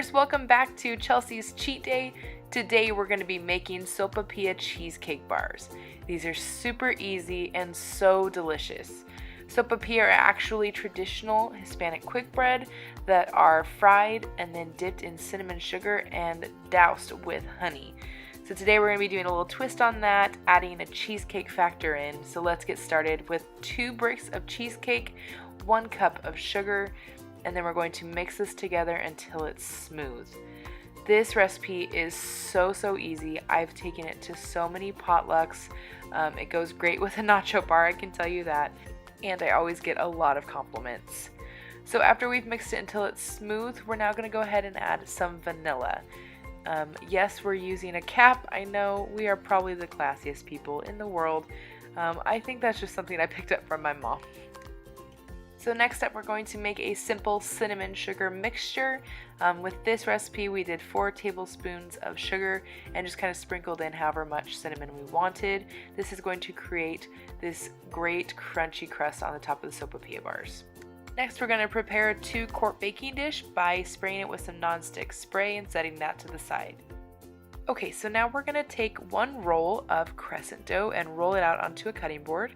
Viewers, welcome back to Chelsea's Cheat Day. Today we're going to be making Sopapilla Cheesecake bars. These are super easy and so delicious. Sopapilla are actually traditional Hispanic quick bread that are fried and then dipped in cinnamon sugar and doused with honey. So today we're going to be doing a little twist on that, adding a cheesecake factor in. So let's get started with 2 bricks of cheesecake, 1 cup of sugar, and then we're going to mix this together until it's smooth. This recipe is so easy. I've taken it to so many potlucks. It goes great with a nacho bar, I can tell you that. And I always get a lot of compliments. So after we've mixed it until it's smooth, we're now going to go ahead and add some vanilla. Yes, we're using a cap. I know we are probably the classiest people in the world. I think that's just something I picked up from my mom. So next up, we're going to make a simple cinnamon sugar mixture. With this recipe, we did 4 tablespoons of sugar and just kind of sprinkled in however much cinnamon we wanted. This is going to create this great crunchy crust on the top of the Sopapilla bars. Next, we're going to prepare a 2-quart baking dish by spraying it with some nonstick spray and setting that to the side. Okay, so now we're going to take 1 roll of Crescent dough and roll it out onto a cutting board.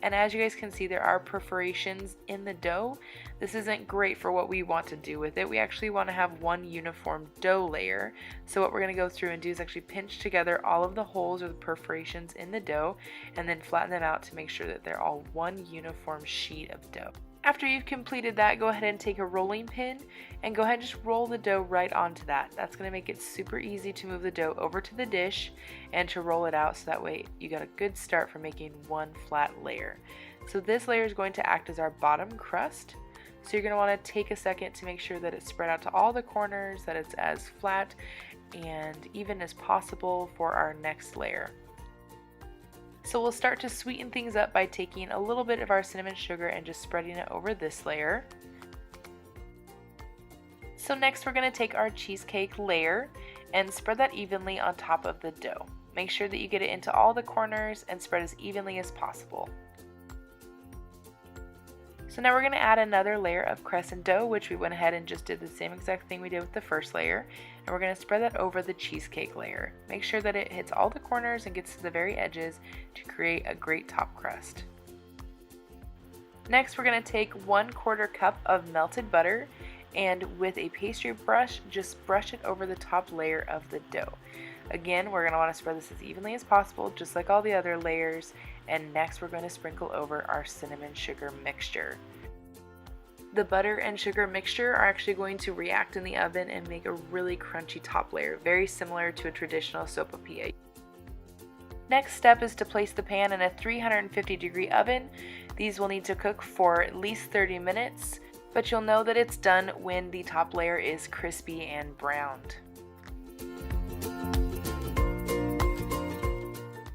And as you guys can see, there are perforations in the dough. This isn't great for what we want to do with it. We actually want to have 1 uniform dough layer. So what we're going to go through and do is actually pinch together all of the holes or the perforations in the dough and then flatten them out to make sure that they're all 1 uniform sheet of dough. After you've completed that, go ahead and take a rolling pin and go ahead and just roll the dough right onto that. That's going to make it super easy to move the dough over to the dish and to roll it out, so that way you got a good start for making 1 flat layer. So this layer is going to act as our bottom crust. So you're going to want to take a second to make sure that it's spread out to all the corners, that it's as flat and even as possible for our next layer. So we'll start to sweeten things up by taking a little bit of our cinnamon sugar and just spreading it over this layer. So next we're going to take our cheesecake layer and spread that evenly on top of the dough. Make sure that you get it into all the corners and spread as evenly as possible. So now we're going to add another layer of Crescent dough, which we went ahead and just did the same exact thing we did with the first layer. And we're going to spread that over the cheesecake layer. Make sure that it hits all the corners and gets to the very edges to create a great top crust. Next, we're going to take 1/4 cup of melted butter and with a pastry brush, just brush it over the top layer of the dough. Again, we're going to want to spread this as evenly as possible, just like all the other layers. And next we're going to sprinkle over our cinnamon sugar mixture. The butter and sugar mixture are actually going to react in the oven and make a really crunchy top layer, very similar to a traditional Sopapilla. Next step is to place the pan in a 350-degree oven. These will need to cook for at least 30 minutes, but you'll know that it's done when the top layer is crispy and browned.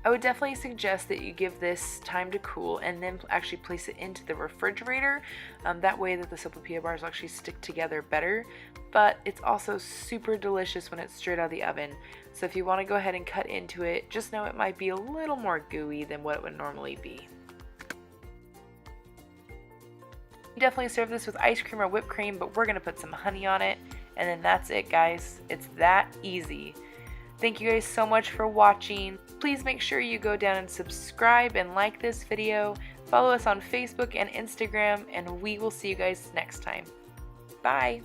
I would definitely suggest that you give this time to cool and then actually place it into the refrigerator. That way that the Sopapilla bars will actually stick together better. But it's also super delicious when it's straight out of the oven. So if you want to go ahead and cut into it, just know it might be a little more gooey than what it would normally be. You definitely serve this with ice cream or whipped cream, but we're going to put some honey on it. And then that's it, guys. It's that easy. Thank you guys so much for watching. Please make sure you go down and subscribe and like this video. Follow us on Facebook and Instagram, and we will see you guys next time. Bye!